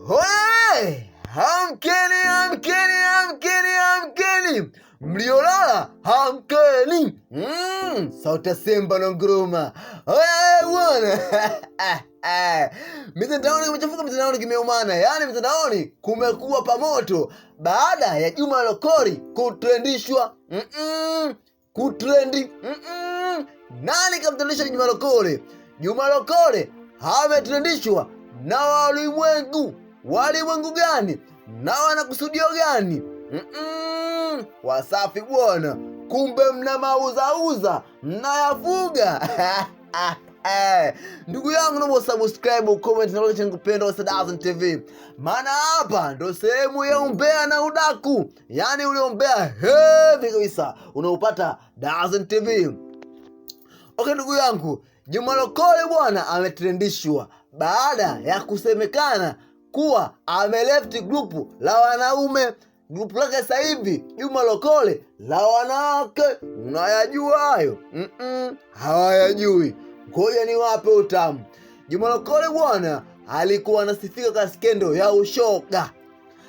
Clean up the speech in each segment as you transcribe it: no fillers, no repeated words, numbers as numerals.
Hey! Amkeni! Mliolala amkeni! Sauti ya Simba na nguruma. Oya bwana. Mitandaoni kumechafuka, mitandaoni kimeumana. Yaani mitandaoni kumekuwa pamoto baada ya Juma Lokole kutrendishwa. Nani kamtrendisha Juma Lokole? Juma Lokole ametrendishwa na walimwengu. Walimwengu gani? Na wanakusudio gani? Wasafi bwana. Kumbe mna mauzauza, mnayafuga. Ndugu yangu, naomba subscribe, comment na like changu pendwa wa Sadazon TV. Maana hapa ndo sehemu ya umbea na udaku. Yaani ule umbea heavy kabisa unaupata Dazon TV. Okay ndugu yangu, Juma Lokole bwana ametrendishwa baada ya kusemekana kuwa ameleft group la wanaume. Group lake sasa hivi Juma Lokole la wanawake. Unayajua hayo? Hawayajui. Ngoja niwape utamu. Juma Lokole bwana alikuwa anasifika kwa skendo ya ushoga,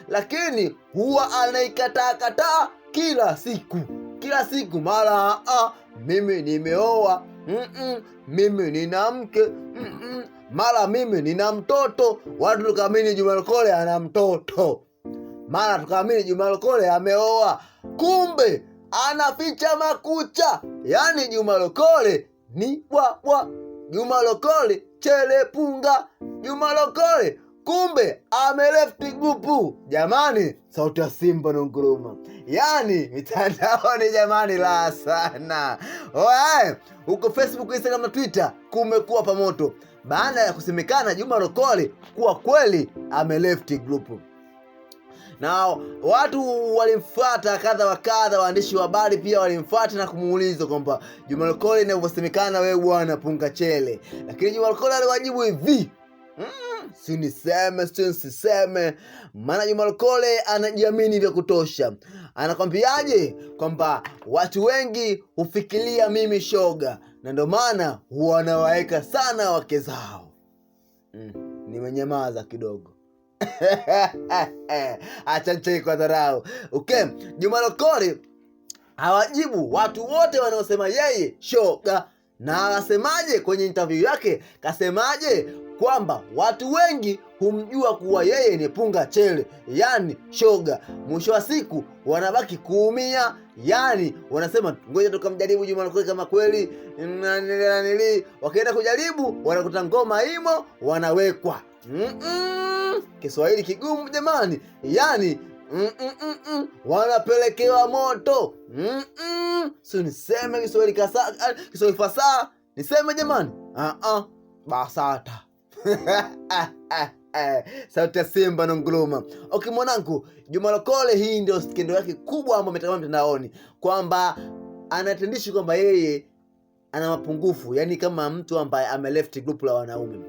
lakini huwa anaikataa kila siku. Mara mimi nimeoa, mimi nina mke, mara mimi nina mtoto. Watu tukaamini Juma Lokole ana mtoto, mara tukaamini Juma Lokole ameoa, kumbe anaficha makucha. Yaani Juma Lokole ni bwa. Juma Lokole chelepunga. Juma Lokole kumbe ameleft group. Jamani, sauti ya Simba na nguruma. Yaani mitandaoni jamani la sana. Oe, huko Facebook, Instagram na Twitter kumekuwa pamoto baada ya kusemekana Juma Lokole kuwa kweli ameleft group. Na watu walimfuata kadha wa kadha, waandishi wa habari pia walimfuata na kumuuliza kwamba Juma Lokole inavyosemekana wewe bwana punga chele. Lakini Juma Lokole aliwajibu hivi, si niseme, maana Juma Lokole anajiamini vya kutosha. Anakwambiaje? Kwamba watu wengi hufikiria mimi shoga, na ndio maana wanawaeka sana wake zao. Nimenyamaza kidogo. Acha nicheke kwa dharau. Okay, Juma Lokole hawajibu watu wote wanaosema yeye shoga. Na anasemaje kwenye interview yake? Kasemaje? Kwamba watu wengi humjua kuwa yeye ni punga chele, yani shoga. Mwisho wa siku wanabaki kuumia. Yani wanasema ngoja tukamjaribu Juma Lokole kama kweli nanili. Wakienda kujaribu wanakuta ngoma imo, wanawekwa. Kiswahili kigumu jamani. Yani wanapelekewa moto. Si niseme Kiswahili fasaha niseme jamani? Basata. Sauti ya Simba na nguruma. Okay mwanangu, Juma Lokole hii ndio skendo yake kubwa ambayo umetazama mtandaoni, kwamba anatendisha kwamba yeye ana mapungufu, yani kama mtu ambaye ameleft group la wanaume.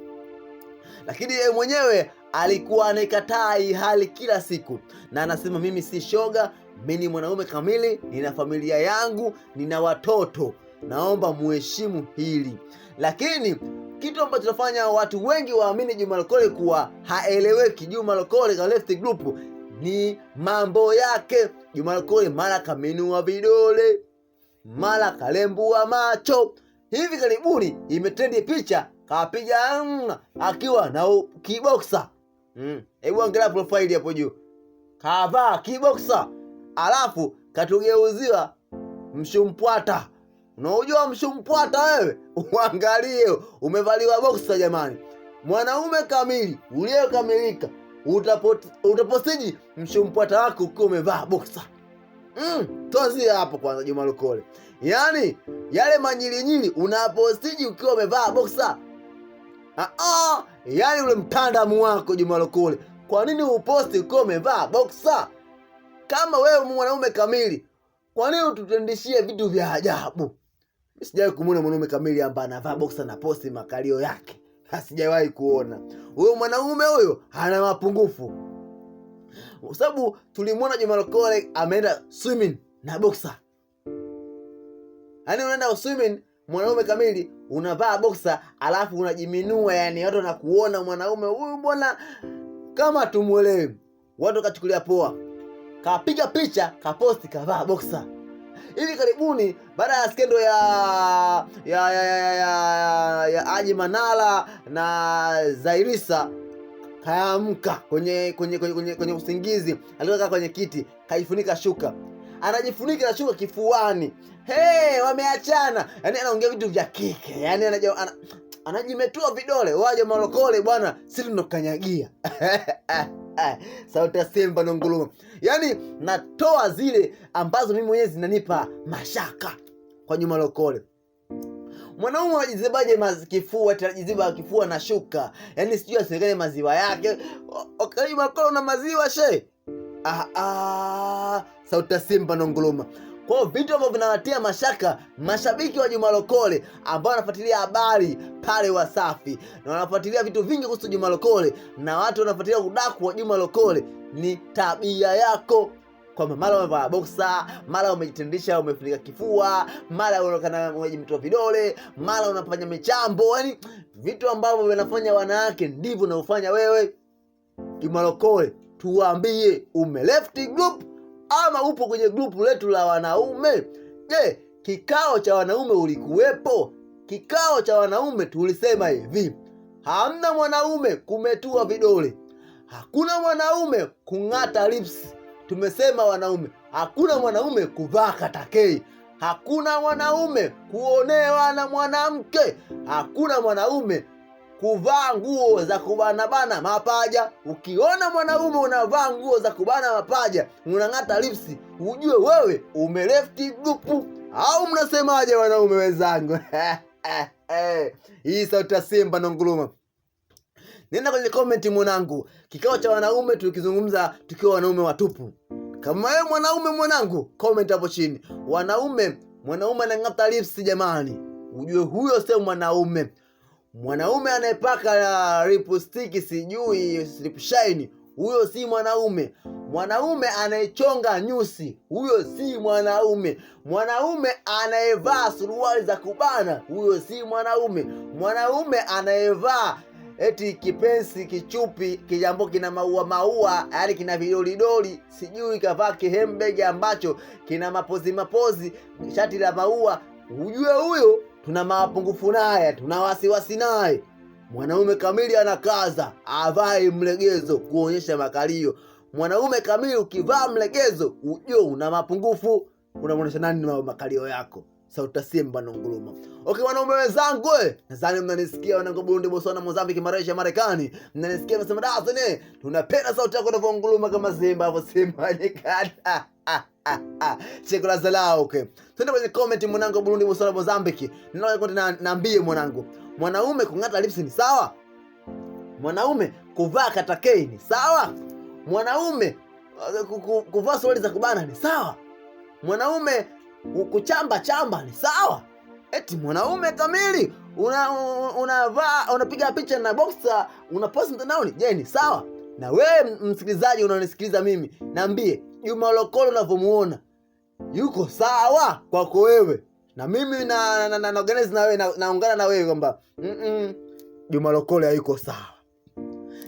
Lakini yeye mwenyewe alikuwa anaikataa hii hali kila siku, na anasema mimi si shoga, mimi ni mwanaume kamili, nina familia yangu, nina watoto, naomba muheshimu hili. Lakini kitu ambacho tunafanya watu wengi waamini Juma Lokole kuwa haeleweki, Juma Lokole ka left group, ni mambo yake. Juma Lokole mara kaminua vidole, mara kalembua macho. Hivi karibuni imetrendi picha kapiga akiwa na kiboxer. Hebu angalia profile hapo juu. Kavaa kiboxer, alafu katugeuziwa mshumpwata. Unajua mshumpwata wewe? Uangalie umevaliwa boxer jamani. Mwanaume kamili, uliyekamilika, utapostiji mshumpwata wako ukiwa umevaa boxer. Tuanzie hapo kwanza Juma Lokole. Yaani yale manyilinyili unapostiji ukiwa umevaa boxer. Yaani ule mtandamu wako Juma Lokole, kwa nini uposti ukiwa umevaa boxer? Kama wewe mwanaume kamili, kwa nini ututendishie vitu vya ajabu? Sijawahi kumuona mwanaume kamili ambaye anavaa boxer na posti makalio yake. Sijawahi kuona. Huyo mwanaume huyo ana mapungufu. Kwa sababu tulimuona Juma Lokole ameenda swimming na boxer. Yaani unaenda swimming mwanaume kamili unavaa boxer alafu unajiminua, yani watu wanakuona mwanaume huyu mbona kama tumuelewe. Watu kachukulia poa. Kapiga picha, kaposti, kavaa boxer. Hivi karibuni baada ya skendo ya Haji Manara na Zailisa, kaamka kwenye usingizi, alitoka kwenye kiti, kajifunika shuka. Anajifunika na shuka kifuani. Wameachana. Yaani anaongea vitu vya kike. Yaani anajimetua vidole. Waje malokole bwana, sisi tunakanyagia. Sauti ya Simba na Nguluma. Yaani natoa zile ambazo mimi mwenyewe zinanipa mashaka kwa Juma Lokole. Mwanaume anajizibaje kifua, atajiziba kifua na shuka. Yaani sijui asikane maziwa yake. Juma Lokole una maziwa she. Sauti ya Simba na Nguluma. Kwa vitu ambavyo vinawatia mashaka mashabiki wa Juma Lokole ambao wanafuatilia habari pale Wasafi na wanafuatilia vitu vingi kuhusu Juma Lokole, na watu wanafuatilia udaku wa Juma Lokole, ni tabia yako. Kwamba mara umevaa boxer, mara umejitendisha umefunika kifua, mara unaonekana umejimtoa vidole, mara unafanya michambo. Yaani vitu ambavyo vinafanya wanawake ndivyo unaofanya wewe. Juma Lokole, tuambie, ume left group ama upo kwenye grupu letu la wanaume? Je, kikao cha wanaume ulikuwepo? Kikao cha wanaume tulisema hivi: hamna mwanaume kumetua vidole, hakuna mwanaume kung'ata lips. Tumesema wanaume, hakuna mwanaume kuvaa katakei, hakuna mwanaume kuonewa na mwanamke, hakuna mwanaume kuvaa nguo za kubana mapaja. Ukiona mwanaume unavaa nguo za kubana mapaja, unang'ata lipsi, ujue wewe umelefti grupu. Au mnasemaje wanaume wenzangu? Hii sauti ya Simba na Nguluma. Nenda kwenye comment mwanangu, kikao cha wanaume tukizungumza tukiwa wanaume watupu. Kama wewe mwanaume mwanangu, comment hapo chini. Mwanaume anang'ata lipsi jamani, ujue huyo sio mwanaume. Mwanaume anayepaka lipstick sijui lip shine, huyo si mwanaume. Mwanaume anayechonga nyusi, huyo si mwanaume. Mwanaume anayevaa suruali za kubana, huyo si mwanaume. Mwanaume anayevaa eti kipensi kichupi kijambo kina maua, yaani kina vidolidoli, sijui kavaa kihembege ambacho kina mapozi, shati la maua, ujue huyo tuna mapungufu naye, tuna wasiwasi naye. Mwanaume kamili anakaza, avae mlegezo kuonyesha makalio. Mwanaume kamili ukivaa mlegezo, ujue una mapungufu. Unamuonesha nani makalio yako? Sauti ya Simba na Nguluma. Okay wanaume wenzangu, nadhani mnanisikia wanangu Burundi, Botswana, Mozambique, Malaysia, Marekani. Mnanisikia mnasema Dazene, tunapenda sauti yako na Nguluma kama Simba hapo Simba nyikani. Cheko la zalao. Okay. Twende kwenye comment mwanangu Burundi, Botswana, Mozambique. Naambie mwanangu, mwanaume kung'ata lips ni sawa? Mwanaume kuvaa katakei ni sawa? Mwanaume kuvaa suruali za kubana ni sawa? Mwanaume kuchamba ni sawa? Eti mwanaume kamili unavaa unapiga picha na boxer unapost mtandaoni, je, ni sawa? Na wewe msikilizaji unanisikiliza mimi, niambie Juma Lokole unavyomuona yuko sawa kwako wewe? Na mimi na organize na wewe, naungana na wewe kwamba Juma Lokole hayuko sawa.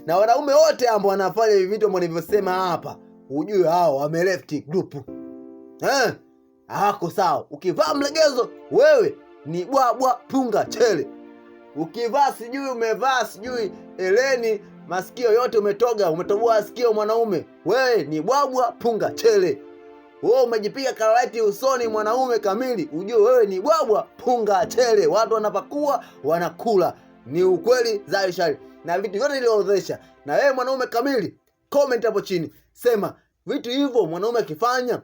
Na wanaume wote ambao wanafanya hivi vitu ambavyo nilivyosema hapa, ujue hao wame left group. Hako sawa. Ukivaa mlegezo wewe ni bwabwa punga chele. Ukivaa sijui umevaa sijui eleni masikio yote umetoboa sikio mwanaume, wewe ni bwabwa punga chele. Wewe umejipiga karate usoni mwanaume kamili, ujue wewe ni bwabwa punga chele. Watu wanapakua wanakula. Ni ukweli zaishari. Na vitu vyote niliorodhesha. Na wewe mwanaume kamili, comment hapo chini. Sema vitu hivyo mwanaume akifanya,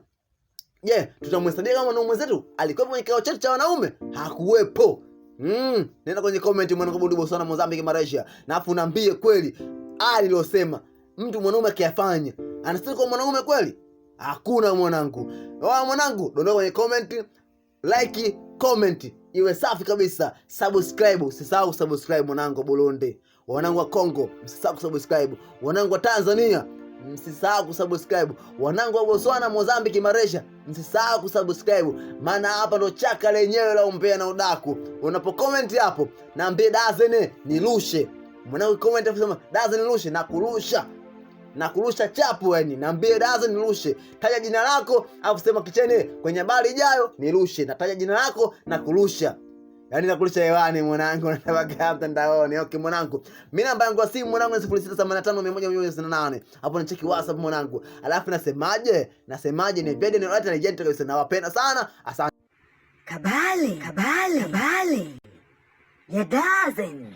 tutamhesabia kama mwanaume mwenzetu? Alikuwa kwenye kikao chetu cha wanaume? Hakuwepo. Nenda kwenye comment mwanangu Burundi, Botswana, Mozambique, Malaysia. Na afu niambie kweli alilosema mtu mwanaume akiyafanya anastahili kwa mwanaume kweli? Hakuna mwanangu. Mwanangu, dondoka kwenye comment, like, comment iwe safi kabisa. Subscribe, usisahau subscribe mwanangu Burundi. Wanangu wa Kongo, msisahau kusubscribe. Wanangu wa Tanzania, msisahau kusubscribe. Wanangu wa Botswana, Mozambique, Malaysia, msisahau kusubscribe. Maana hapa ndo chaka lenyewe la umbea na udaku. Unapo comment hapo, naambie Dazene nirushe. Mwanangu comment hapo sema Dazene nirushe, na kurusha. na kurusha chapu, yani niambie Dazen nirushe. Taja jina lako alafu sema Kicheni kwenye habari ijayo nirushe. Nataja jina lako na kurusha. Yaani nakurusha hewani mwanangu, nataka mtandaoni. Okay mwanangu. Mimi namba yangu ya simu mwanangu ni 06851198. Hapo nicheki WhatsApp mwanangu. Alafu nasemaje ni video ni right na legend kabisa. Nawapenda sana. Asante. Kabale ya Dazen.